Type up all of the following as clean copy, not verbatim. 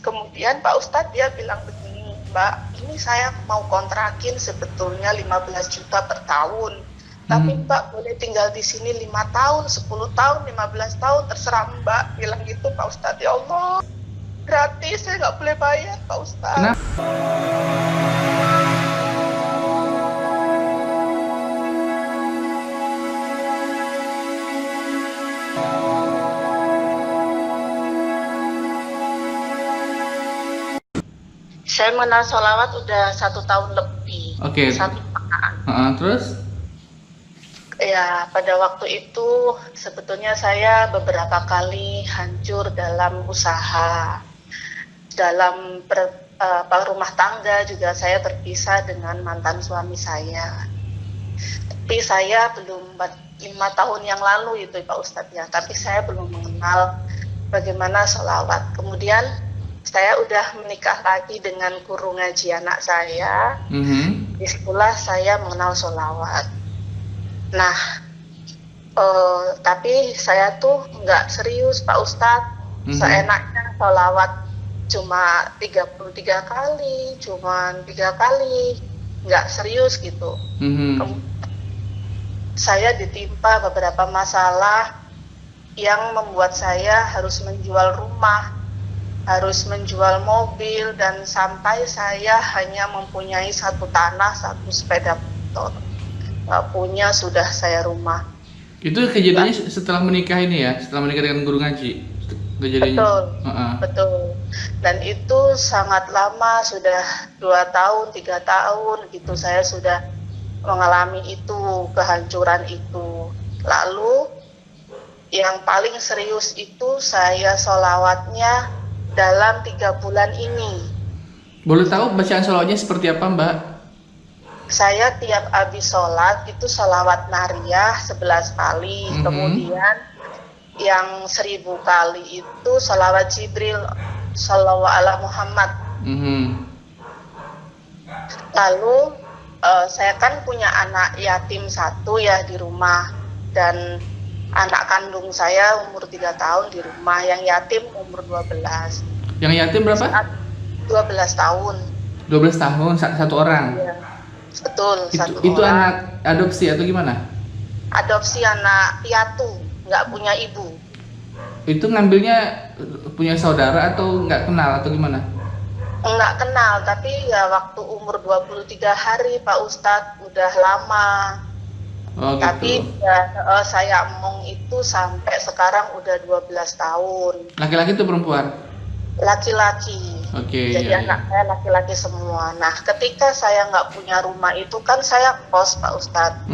Kemudian Pak Ustadz dia bilang begini, Mbak, ini saya mau kontrakin sebetulnya 15 juta per tahun. Tapi Mbak boleh tinggal di sini 5 tahun, 10 tahun, 15 tahun, terserah Mbak. Bilang gitu Pak Ustadz. Ya Allah, gratis, saya nggak boleh bayar Pak Ustadz. Kenapa? Saya mengenal sholawat udah 1 tahun lebih. Oke. 1 tahun. Terus? Ya, pada waktu itu sebetulnya saya beberapa kali hancur dalam usaha. Dalam rumah tangga juga saya terpisah dengan mantan suami saya. Tapi saya belum 5 tahun yang lalu itu Pak Ustadz ya, tapi saya belum mengenal bagaimana sholawat. Kemudian saya udah menikah lagi dengan guru ngaji anak saya. Disitulah saya mengenal sholawat. Nah, tapi saya tuh nggak serius Pak Ustadz. Seenaknya sholawat cuma 33 kali, cuma 3 kali, nggak serius gitu. Saya ditimpa beberapa masalah yang membuat saya harus menjual rumah, harus menjual mobil, dan sampai saya hanya mempunyai 1 tanah, 1 sepeda motor. Nggak punya sudah saya rumah. Itu kejadiannya setelah menikah ini ya? Setelah menikah dengan guru ngaji? Kejadiannya? Betul. Dan itu sangat lama, sudah 2 tahun, 3 tahun gitu saya sudah mengalami itu, kehancuran itu. Lalu yang paling serius itu saya sholawatnya dalam 3 bulan ini. Boleh tahu bacaan sholawatnya seperti apa Mbak? Saya tiap habis sholat itu sholawat nariyah 11 kali. Kemudian yang 1000 kali itu sholawat Jibril Shallallahu ala Muhammad. Lalu saya kan punya anak yatim 1 ya di rumah, dan anak kandung saya umur 3 tahun di rumah, yang yatim umur 12. Yang yatim berapa? 12 tahun. 12 tahun, 1 orang? Iya, betul, 1 itu orang. Anak adopsi atau gimana? Adopsi, anak piatu, nggak punya ibu. Itu ngambilnya punya saudara atau nggak kenal atau gimana? Nggak kenal, tapi ya waktu umur 23 hari Pak Ustadz, udah lama. Oh, gitu. Tapi ya, saya emong itu sampai sekarang udah 12 tahun. Laki-laki atau perempuan? Laki-laki. Oke. Jadi anak saya laki-laki semua. Nah, ketika saya nggak punya rumah itu kan saya kos Pak Ustadz.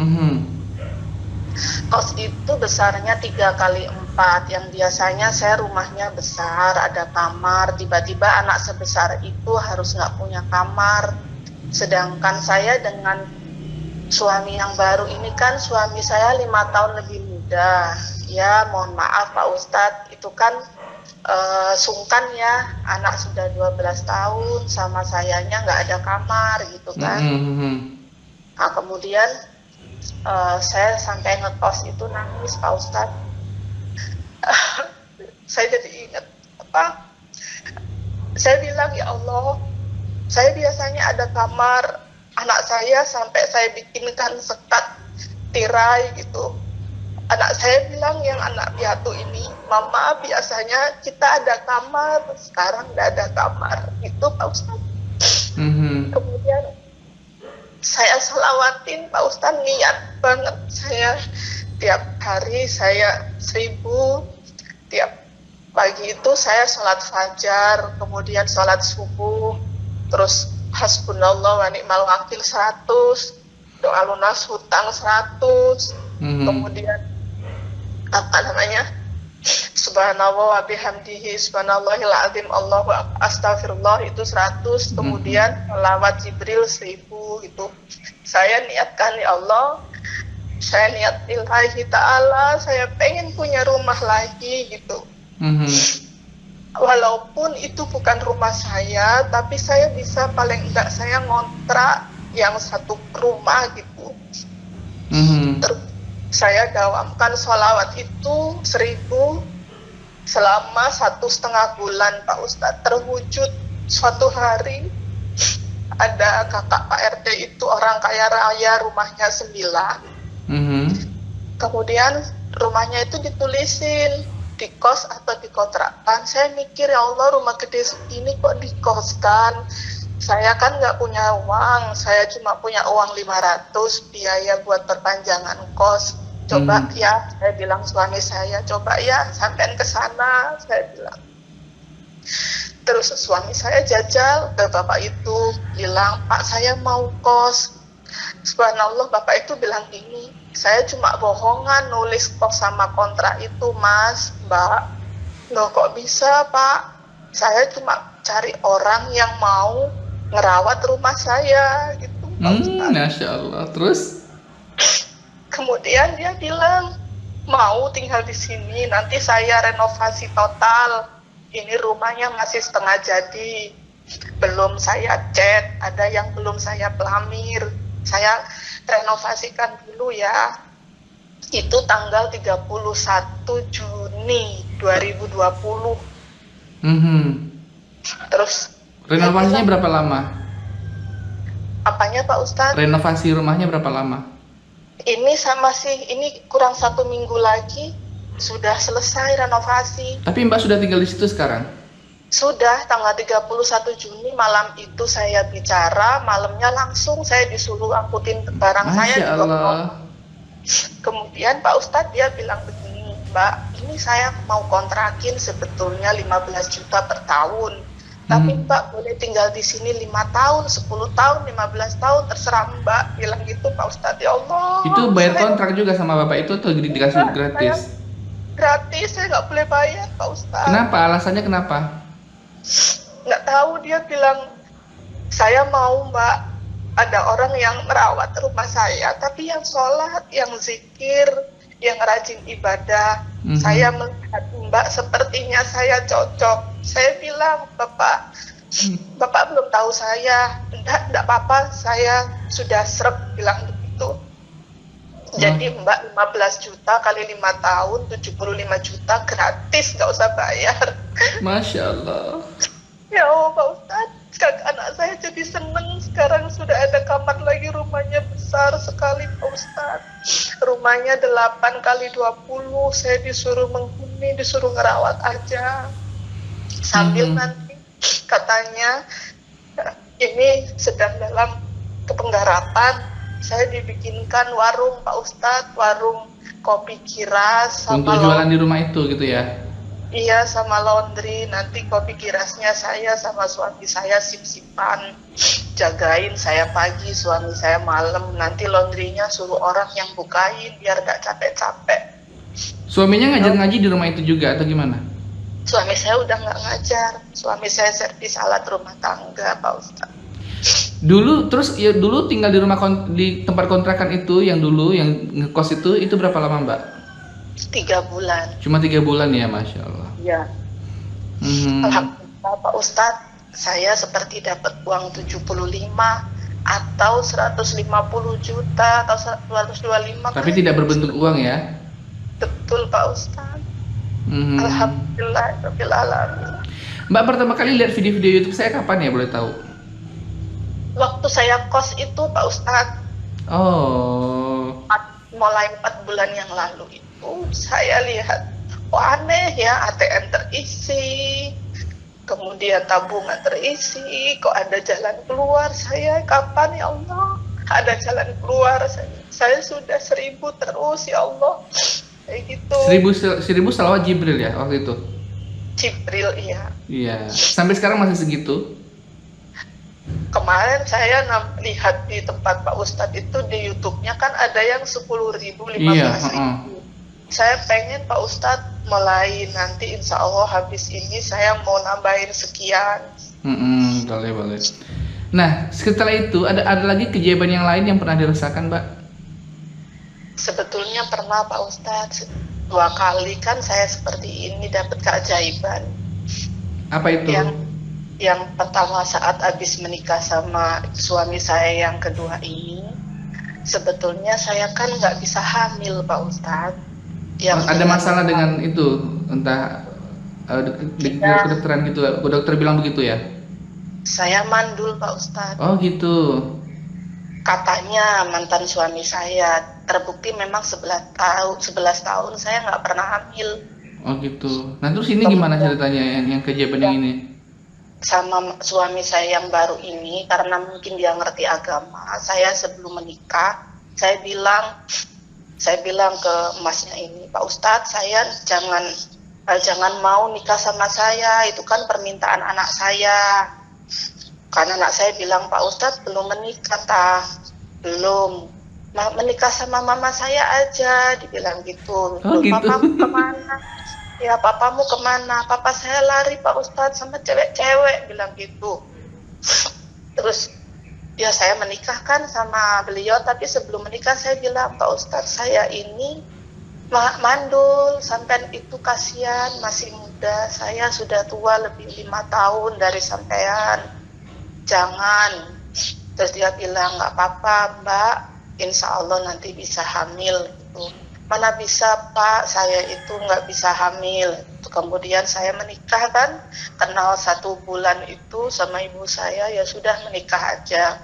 Kos itu besarnya 3 kali 4, yang biasanya saya rumahnya besar, ada kamar. Tiba-tiba anak sebesar itu harus nggak punya kamar. Sedangkan saya dengan suami yang baru ini kan, suami saya 5 tahun lebih muda. Ya mohon maaf Pak Ustadz, itu kan sungkan ya, anak sudah 12 tahun sama sayanya nggak ada kamar gitu kan. Nah, kemudian saya sampai ngekos itu nangis Pak Ustadz. Saya jadi ingat saya bilang, ya Allah, saya biasanya ada kamar anak saya, sampai saya bikinkan sekat tirai gitu. Anak saya bilang, yang anak piatu ini, Mama biasanya kita ada kamar, sekarang nggak ada kamar. Itu Pak Ustadz. Kemudian saya selawatin Pak Ustadz, niat banget saya tiap hari saya 1000. Tiap pagi itu saya sholat fajar, kemudian sholat subuh, terus hasbunallah wa ni'mal wakil 100, doa lunas hutang 100, kemudian subhanallah wa bihamdihi subhanallahil azim Allahu astagfirullah itu 100, kemudian selawat Jibril 1000. Itu saya niatkan, ya Allah, saya niat lillahi ta'ala, saya pengen punya rumah lagi gitu. Walaupun itu bukan rumah saya, tapi saya bisa paling enggak saya ngontrak yang 1 rumah gitu. Terus saya dawamkan sholawat itu 1000 selama 1,5 bulan Pak Ustadz, terwujud suatu hari ada kakak Pak RT itu orang kaya raya, rumahnya 9. Mhm. Kemudian rumahnya itu ditulisin di kos atau dikontrakan. Saya mikir, ya Allah, rumah gede segini kok dikoskan. Saya kan nggak punya uang, saya cuma punya uang 500 biaya buat perpanjangan kos. Coba ya, saya bilang suami saya, coba ya sampean ke sana, saya bilang. Terus suami saya jajal ke bapak itu, bilang, Pak, saya mau kos. Subhanallah, bapak itu bilang gini, saya cuma bohongan nulis kos sama kontrak itu, Mas, Mbak. Loh, kok bisa, Pak? Saya cuma cari orang yang mau ngerawat rumah saya, gitu, Pak Ustadz. Masya Allah. Terus? Kemudian dia bilang, mau tinggal di sini, nanti saya renovasi total. Ini rumahnya masih setengah jadi, belum saya cat, ada yang belum saya pelamir. Saya renovasikan dulu ya. Itu tanggal 31 Juni 2020. Terus Renovasinya berapa lama? apanya Pak Ustadz? Renovasi rumahnya berapa lama? Ini kurang 1 minggu lagi sudah selesai renovasi. Tapi Mbak sudah tinggal di situ sekarang? Sudah, tanggal 31 Juni malam itu saya bicara, malamnya langsung saya disuruh angkutin barang saya Masya di Allah. Lombok. Kemudian Pak Ustadz dia bilang begini, Mbak, ini saya mau kontrakin sebetulnya 15 juta per tahun. Tapi Mbak boleh tinggal di sini 5 tahun, 10 tahun, 15 tahun, terserah Mbak. Bilang gitu Pak Ustadz, ya Allah. Itu bayar saya kontrak juga sama Bapak itu atau dikasih gratis? gratis, saya nggak boleh bayar Pak Ustadz. Kenapa? Alasannya kenapa? Nggak tahu, dia bilang, saya mau Mbak, ada orang yang merawat rumah saya, tapi yang sholat, yang zikir, yang rajin ibadah. Saya melihat Mbak sepertinya saya cocok. Saya bilang, Bapak belum tahu saya. Enggak apa-apa, saya sudah srek, bilang begitu. Jadi Mbak 15 juta kali 5 tahun, 75 juta gratis, nggak usah bayar. Masya Allah. Ya Allah Pak Ustadz, anak saya jadi seneng, sekarang sudah ada kamar lagi, rumahnya besar sekali Pak Ustadz. Rumahnya 8 kali 20, saya disuruh menghuni, disuruh ngerawat aja. Sambil nanti katanya ini sedang dalam kepenggarapan, saya dibikinkan warung Pak Ustadz, warung kopi kiras sama Untuk jualan di rumah itu gitu ya? Iya, sama laundry. Nanti kopi kirasnya saya sama suami saya sip-sipan, jagain, saya pagi, suami saya malam. Nanti laundrynya suruh orang yang bukain biar gak capek-capek. Suaminya ngajar ngaji di rumah itu juga atau gimana? Suami saya udah gak ngajar, suami saya servis alat rumah tangga Pak Ustadz. Dulu tinggal di rumah di tempat kontrakan itu yang dulu yang ngekos itu berapa lama Mbak? 3 bulan. Cuma 3 bulan ya, Masya Allah. Iya. Alhamdulillah Pak Ustadz, saya seperti dapat uang 75 atau 150 juta atau 125. Tapi tidak berbentuk uang ya? Betul Pak Ustadz. Alhamdulillah rabbil alamin. Mbak pertama kali lihat video-video YouTube saya kapan ya, boleh tahu? Waktu saya kos itu Pak Ustadz. Oh. Mulai 4 bulan yang lalu itu saya lihat, oh aneh ya, ATM terisi, kemudian tabungan terisi, kok ada jalan keluar. Saya kapan ya Allah ada jalan keluar, saya sudah 1000 terus ya Allah, kayak gitu. 1000 salawat Jibril ya waktu itu? Jibril, iya. Iya, sampai sekarang masih segitu? Kemarin saya lihat di tempat Pak Ustadz itu di YouTube-nya kan ada yang 10.000, 15.000. Iya, Saya pengen Pak Ustadz mulai nanti insya Allah habis ini saya mau nambahin sekian. Boleh. Nah, setelah itu ada lagi keajaiban yang lain yang pernah dirasakan, Mbak? Sebetulnya pernah Pak Ustadz, 2 kali kan saya seperti ini dapat keajaiban. Apa itu? Yang pertama saat habis menikah sama suami saya yang kedua ini, sebetulnya saya kan nggak bisa hamil Pak Ustadz. Ada masalah dengan itu, entah di Iya, kedokteran gitu, dokter bilang begitu ya? saya mandul Pak Ustadz. Oh gitu. Katanya mantan suami saya terbukti memang 11 tahun saya nggak pernah hamil. Oh gitu. Nah terus ini gimana Kemudian ceritanya yang kejadian yang ya, ini? sama suami saya yang baru ini, karena mungkin dia ngerti agama, saya sebelum menikah, saya bilang saya bilang ke emasnya ini, Pak Ustadz, saya jangan mau nikah sama saya, itu kan permintaan anak saya. Karena anak saya bilang, Pak Ustadz belum menikah, belum. Menikah sama mama saya aja, dibilang gitu. Oh Loh, gitu. papamu kemana? Ya, papamu kemana? Papa saya lari, Pak Ustadz, sama cewek-cewek, bilang gitu. Terus, ya saya menikahkan sama beliau, tapi sebelum menikah saya bilang, Pak Ustadz, saya ini mandul, sampean itu kasihan, masih muda, saya sudah tua lebih 5 tahun dari sampean, jangan. Terus dia bilang, nggak apa-apa Mbak, insya Allah nanti bisa hamil gitu. Mana bisa Pak, saya itu nggak bisa hamil. Kemudian saya menikah kan, kenal 1 bulan itu sama ibu saya, ya sudah menikah aja.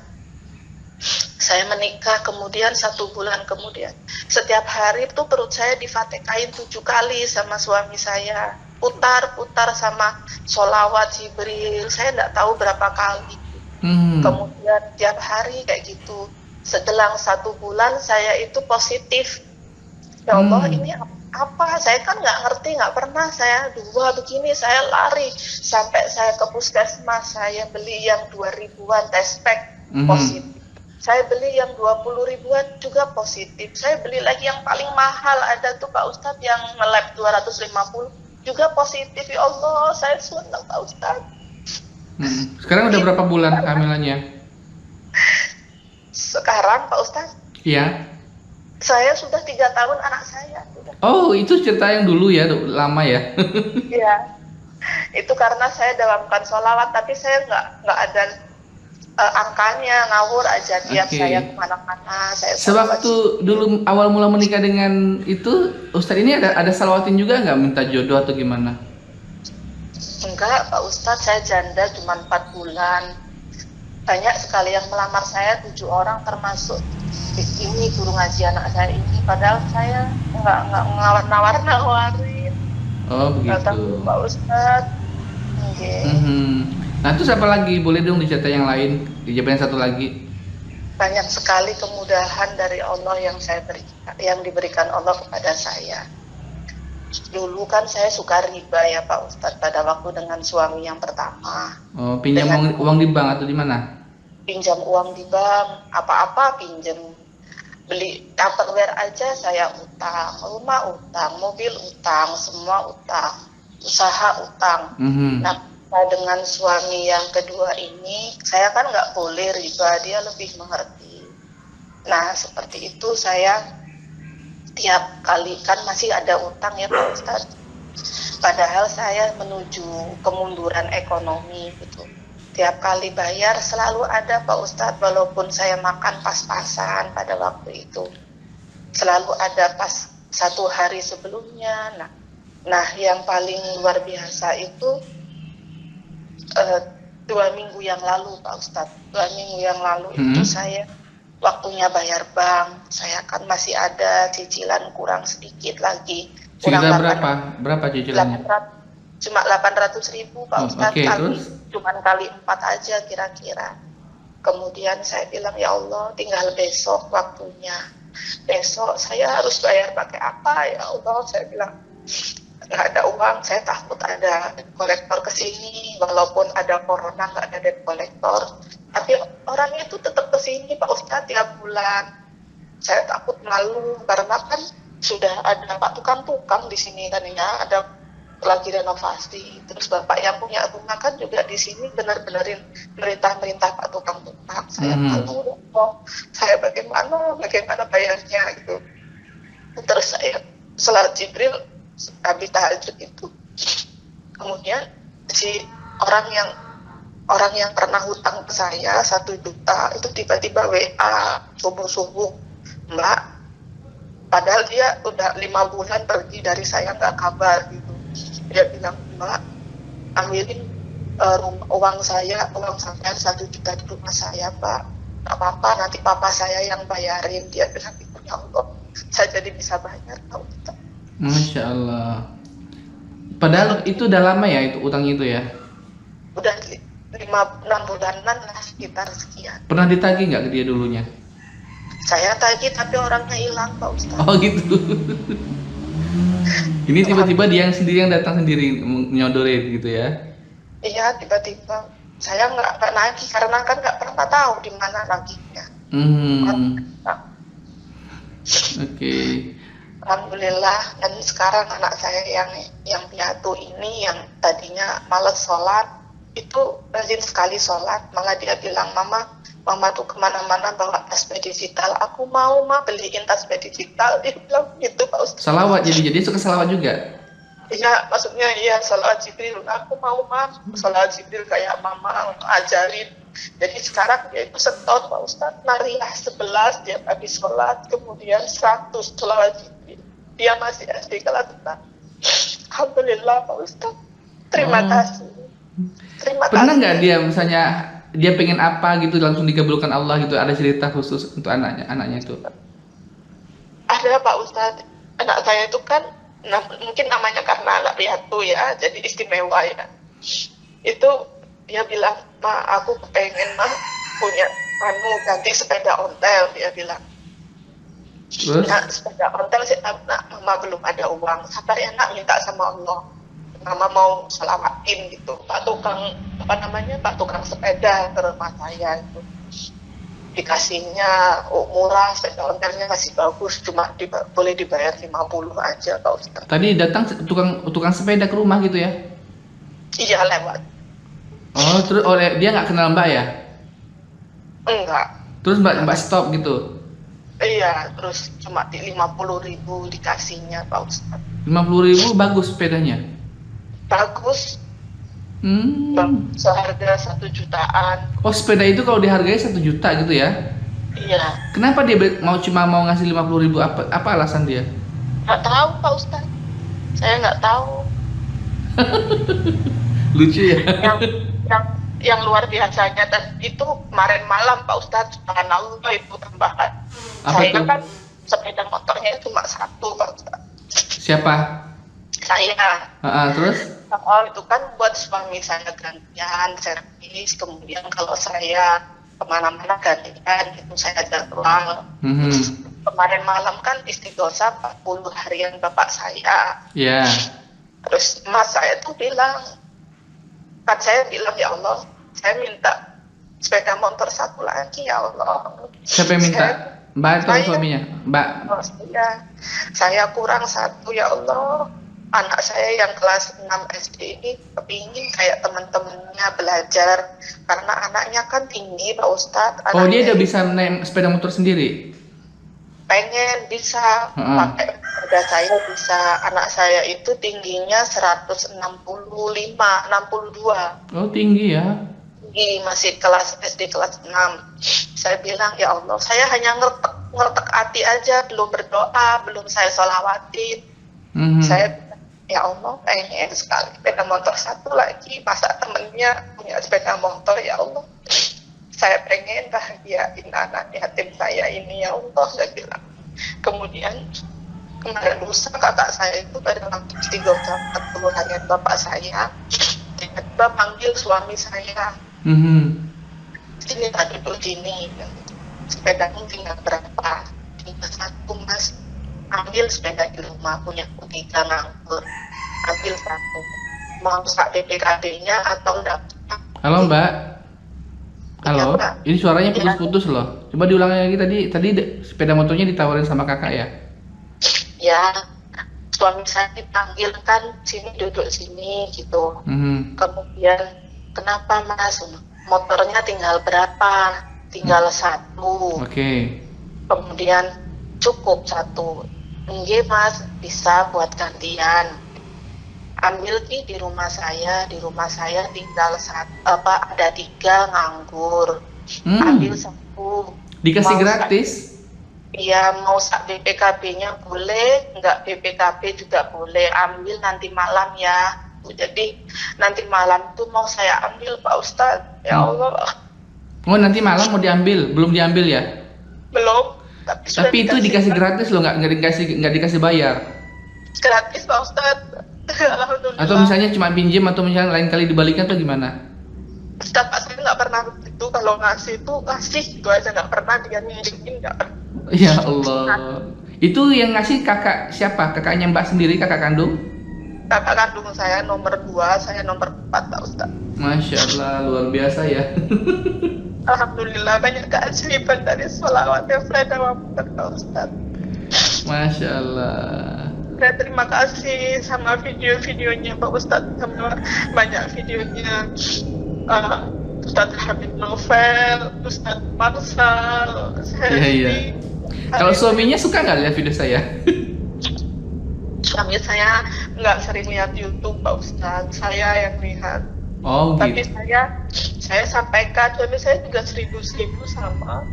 Saya menikah, kemudian 1 bulan kemudian, setiap hari tuh perut saya difatikain 7 kali sama suami saya, putar-putar sama sholawat Jibril, saya nggak tahu berapa kali. Hmm. Kemudian tiap hari kayak gitu. Setelah 1 bulan saya itu positif. Ya Allah, Hmm. ini apa? Saya kan nggak ngerti, nggak pernah saya dua begini, saya lari sampai saya ke puskesmas, saya beli yang 2 ribuan tes pack Mhm. positif. Saya beli yang 20 ribuan juga positif. Saya beli lagi yang paling mahal, ada tuh Pak Ustadz yang nge-lab 250 juga positif. Ya Allah, saya senang Pak Ustadz. Sekarang udah Ini berapa bulan karena kehamilannya? sekarang Pak Ustadz, Iya. saya sudah 3 tahun anak saya. Sudah. Oh, itu cerita yang dulu ya, lama ya. Ya, itu karena saya dalamkan sholawat, tapi saya nggak ada angkanya, ngawur aja tiap Oke. saya kemana-mana, saya sholawat Sewaktu Jibril. dulu awal mula menikah dengan itu, Ustadz ini ada salawatin juga nggak minta jodoh atau gimana? Enggak, Pak Ustadz, saya janda cuma 4 bulan. Banyak sekali yang melamar saya, 7 orang termasuk ini guru ngaji anak saya ini. Padahal saya nggak nawar-nawarin. Oh, Datang begitu. Pak Ustadz. Nggih. Mhm. Nah, terus apa lagi? Boleh dong diceritain yang lain? Dijabarin satu lagi. Banyak sekali kemudahan dari Allah yang diberikan Allah kepada saya. Dulu kan saya suka riba ya Pak Ustadz pada waktu dengan suami yang pertama. Oh, pinjam Dengan uang di bank atau di mana? pinjam uang di bank, apa-apa pinjam. Beli Tupperware aja saya utang, rumah utang, mobil utang, semua utang, usaha utang. Mhm. Nah, dengan suami yang kedua ini, saya kan nggak boleh riba, dia lebih mengerti. Nah, seperti itu saya tiap kali kan masih ada utang ya Pak Ustadz. Padahal saya menuju kemunduran ekonomi gitu. Tiap kali bayar selalu ada Pak Ustadz, walaupun saya makan pas-pasan pada waktu itu. Selalu ada pas 1 hari sebelumnya. Nah, yang paling luar biasa itu 2 minggu yang lalu Pak Ustadz. 2 minggu yang lalu itu Mhm. saya waktunya bayar bank, saya kan masih ada cicilan kurang sedikit lagi, kurang Sekitar 8 berapa? Berapa cicilannya? cuma 800.000 Pak Oh, Ustadz, oke, terus? cuman kali 4 aja kira-kira. Kemudian saya bilang, ya Allah, tinggal besok waktunya. Besok saya harus bayar pakai apa ya Allah, saya bilang. Nggak ada uang, saya takut ada debt kolektor ke sini, walaupun ada corona nggak ada debt kolektor, tapi orang itu tetap ke sini Pak Ustadz tiap bulan. Saya takut malu karena kan sudah ada Pak tukang-tukang di sini kan ya, ada lagi renovasi, terus Bapak yang punya rumah kan juga di sini benar-benarin merintah Pak tukang-tukang. Saya Mhm. malu, saya bagaimana bayarnya gitu. Terus saya salat Jibril habis tahajud itu, kemudian si orang yang pernah hutang ke saya 1 juta itu tiba-tiba WA subuh-subuh, Mbak, padahal dia udah 5 bulan pergi dari saya nggak kabar gitu. Dia bilang, Mbak, ambilin uang saya 1 juta di rumah saya, Pak. Gak apa-apa, nanti papa saya yang bayarin. Dia bilang gitu, ya Allah, saya jadi bisa bayar, Pak Ustaz. Masya Allah. Padahal itu udah lama ya itu utangnya itu ya. Udah 5-6 bulanan lah, sekitar sekian. Pernah ditagih nggak ke dia dulunya? Saya tagih tapi orangnya hilang, Pak Ustaz. Oh gitu. Ini tiba-tiba dia yang sendiri yang datang sendiri nyodorin gitu ya? Iya, tiba-tiba saya nggak nagih karena kan nggak pernah tahu di mana nagihnya. Oke. Alhamdulillah, dan sekarang anak saya yang piatu ini yang tadinya malas sholat itu rajin sekali sholat. Malah dia bilang, mama tuh kemana-mana bawa tasbih digital. Aku mau beliin tasbih digital. Dia bilang gitu, Pak Ustaz. Salawat jadi suka salawat juga? Iya, maksudnya iya salawat Jibril. Aku mau salawat Jibril kayak mama ajarin. Jadi sekarang dia itu setor, Pak Ustaz. Nariah 11 dia habis sholat, kemudian 100 salawat Jibril. Dia masih SD kelas 6. Alhamdulillah, Pak Ustaz. Terima kasih. Pernah nggak dia misalnya dia pengen apa gitu langsung dikabulkan Allah gitu? Ada cerita khusus untuk anaknya itu? Ada, Pak Ustadz. Anak saya itu kan mungkin namanya karena anak piatu ya, jadi istimewa ya. Itu dia bilang, aku pengen punya ganti sepeda ontel, dia bilang. Terus? Nah, sepeda ontel sih, mama belum ada uang. Sabar ya nak, minta sama Allah. Mama mau selawatin gitu. Pak tukang sepeda ke rumah saya itu. Dikasihnya murah, sepeda ontelnya masih bagus, cuma boleh dibayar 50 aja, Pak Ustaz. Tadi datang tukang sepeda ke rumah gitu ya? Iya, lewat. Oh, terus dia nggak kenal Mbak ya? Enggak. Terus Mbak stop gitu? Iya, terus cuma 50.000 dikasihnya, Pak Ustaz. 50.000 bagus sepedanya? Bagus. Seharga 1 jutaan. Oh, sepeda itu kalau dihargai 1 juta gitu ya? Iya. Kenapa dia cuma mau ngasih 50.000? Apa alasan dia? Nggak tahu, Pak Ustaz. Saya nggak tahu. Lucu ya? Yang luar biasanya dan itu kemarin malam, Pak Ustaz, subhanallah, itu tambahan. Saya kan sepeda motornya cuma 1, Pak Ustaz. Siapa? Saya. Terus? Itu kan buat suami saya gantian servis, kemudian kalau saya kemana-mana gantian itu saya jadwal. Kemarin malam kan istighosa 40 harian bapak saya. Iya. Terus mas saya tuh bilang, kan saya bilang, ya Allah, saya minta sepeda motor 1 lagi, ya Allah. Siapa yang minta? Mbak atau suaminya? Mbak. Saya kurang 1, ya Allah. Anak saya yang kelas 6 SD ini kepingin kayak teman-temannya belajar karena anaknya kan tinggi, Pak Ustadz. Oh, dia udah bisa naik sepeda motor sendiri? Pengen bisa pakai sepeda saya bisa. Anak saya itu tingginya 165, 62. Oh, tinggi ya? Tinggi, masih kelas SD kelas 6. Saya bilang, ya Allah, saya hanya ngertek hati aja, belum berdoa, belum saya sholawatin. Saya, ya Allah, pengen sekali sepeda motor 1 lagi. Masa temennya punya sepeda motor, ya Allah. Saya pengen bahagiain anak yatim saya ini, ya Allah, saya bilang. Kemudian kemarin lusa kakak saya itu pada waktu 40 harian bapak saya tiba-tiba panggil suami saya. Sini tak duduk sini. Sepedamu tinggal berapa? Tinggal 1, mas. Ambil sepeda di rumah, punya 3 nganggur. Ambil 1. Mau sak PPKB-nya atau enggak? Halo Mbak. Halo. Ya, ini suaranya putus-putus loh. Coba diulangi lagi tadi sepeda motornya ditawarin sama kakak ya? Ya. Suami saya dipanggil kan, sini duduk sini gitu. Kemudian kenapa mas? Motornya tinggal berapa? Tinggal 1. Oke. Kemudian cukup 1. Nggih mas, bisa buat gantian. Ambil di rumah saya tinggal ada 3 nganggur. Ambil 1. Dikasih gratis? Iya, mau sak BPKB-nya boleh, nggak BPKB juga boleh, ambil nanti malam ya. Jadi nanti malam tuh mau saya ambil Pak Ustadz. Ya Oh, Allah, oh nanti malam mau diambil, belum diambil ya? belum, tapi sudah Tapi itu dikasih dikasih kan? gratis loh, nggak dikasih bayar. Gratis Pak Ustadz. Atau Alhamdulillah. misalnya cuma pinjam atau misalnya lain kali dibalikan atau gimana? Ustadz Pak saya nggak pernah begitu, kalau ngasih tuh kasih itu aja, nggak pernah dia minjemin, nggak pernah. Ya Allah. Itu yang ngasih kakak siapa? Kakaknya Mbak sendiri, kakak kandung? Kakak kandung saya nomor 2, saya nomor 4 Pak Ustadz. Masya Allah, luar biasa ya. Alhamdulillah banyak keajaiban dari sholawat yang saya dapatkan Pak Ustadz. Masya Allah. Saya terima kasih sama video-videonya Pak Ustadz, sama banyak videonya Ustadz Habib Novel, Ustadz Marsal, Iya, iya. Selvi. Kalau suaminya suka nggak lihat video saya? Suami saya nggak sering lihat YouTube Pak Ustadz, saya yang lihat. Oh Tapi gitu. saya sampaikan, suami saya juga seribu sama.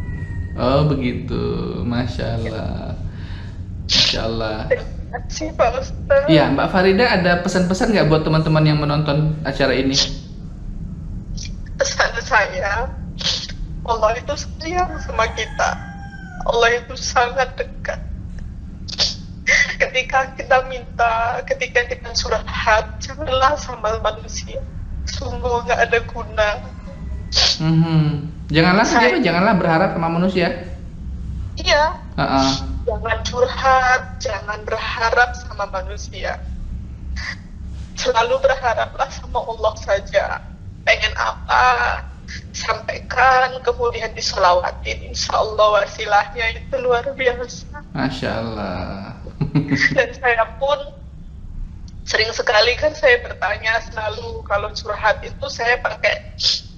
Oh begitu. Masya Allah. Masya Allah. Terima kasih Pak Ustadz. Iya, Mbak Farida ada pesan-pesan nggak buat teman-teman yang menonton acara ini? Pesan saya, Allah itu sayang sama kita. Allah itu sangat dekat. Ketika kita minta, ketika kita curhat, janganlah sama manusia. Sungguh nggak ada guna. Janganlah Saya- apa? Janganlah berharap sama manusia. Iya, Heeh. jangan curhat, jangan berharap sama manusia. Selalu berharaplah sama Allah saja. Pengen apa, sampaikan, kemudian diselawatin. Insya Allah wasilahnya itu luar biasa. Masya Allah. Dan saya pun sering sekali kan saya bertanya selalu kalau curhat itu saya pakai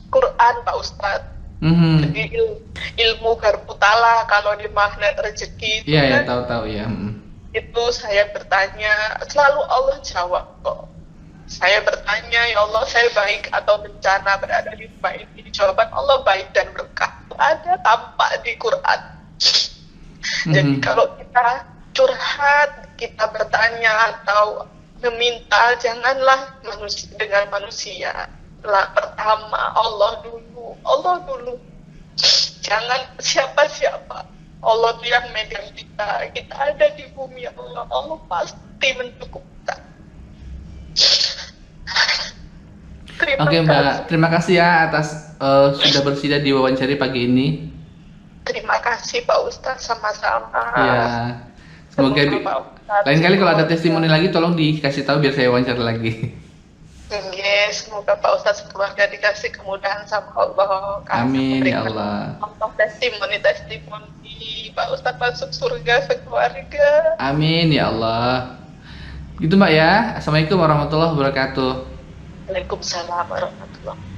Quran Pak Ustadz. Jadi ilmu Garbutala kalau di magnet rezeki itu Iya ya, kan, tahu-tahu ya. itu saya bertanya, selalu Allah jawab kok. Saya bertanya, ya Allah saya baik atau bencana berada di rumah ini? Jawaban Allah baik dan berkah. Ada tampak di Quran. Jadi kalau kita curhat, kita bertanya atau meminta, janganlah dengan manusia. Lah pertama Allah dulu. Jangan siapa-siapa. Allah itu yang megang kita. Kita ada di bumi Allah. Allah pasti mencukupkan. Oke Mbak, terima kasih ya atas sudah bersedia diwawancari pagi ini. Terima kasih Pak Ustadz, sama-sama. Ya, semoga Pak Ustadz, lain kali kalau ada testimoni lagi tolong dikasih tahu biar saya wawancara lagi. Yes, semoga Pak Ustadz sekeluarga dikasih kemudahan sama Allah. Amin ya Allah. Contoh testimoni Pak Ustadz masuk surga sekeluarga. Amin ya Allah. Gitu Mbak ya. Assalamualaikum warahmatullahi wabarakatuh. Waalaikumsalam warahmatullahi wabarakatuh.